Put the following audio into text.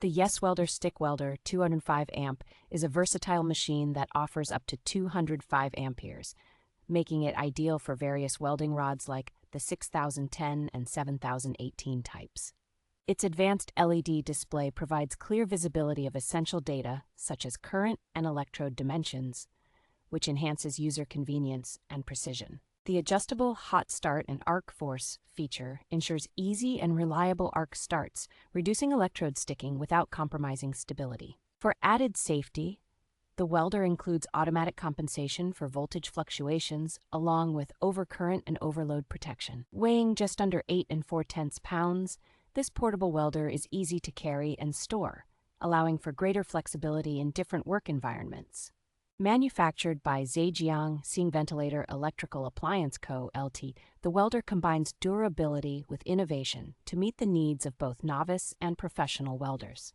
The YESWELDER Stick Welder 205 amp is a versatile machine that offers up to 205 amperes, making it ideal for various welding rods like the 6010 and 7018 types. Its advanced LED display provides clear visibility of essential data such as current and electrode dimensions, which enhances user convenience and precision. The adjustable hot start and arc force feature ensures easy and reliable arc starts, reducing electrode sticking without compromising stability. For added safety, the welder includes automatic compensation for voltage fluctuations along with overcurrent and overload protection. Weighing just under 8 4/10 pounds, this portable welder is easy to carry and store, allowing for greater flexibility in different work environments. Manufactured by Zhejiang Xing Ventilator Electrical Appliance Co., Lt., the welder combines durability with innovation to meet the needs of both novice and professional welders.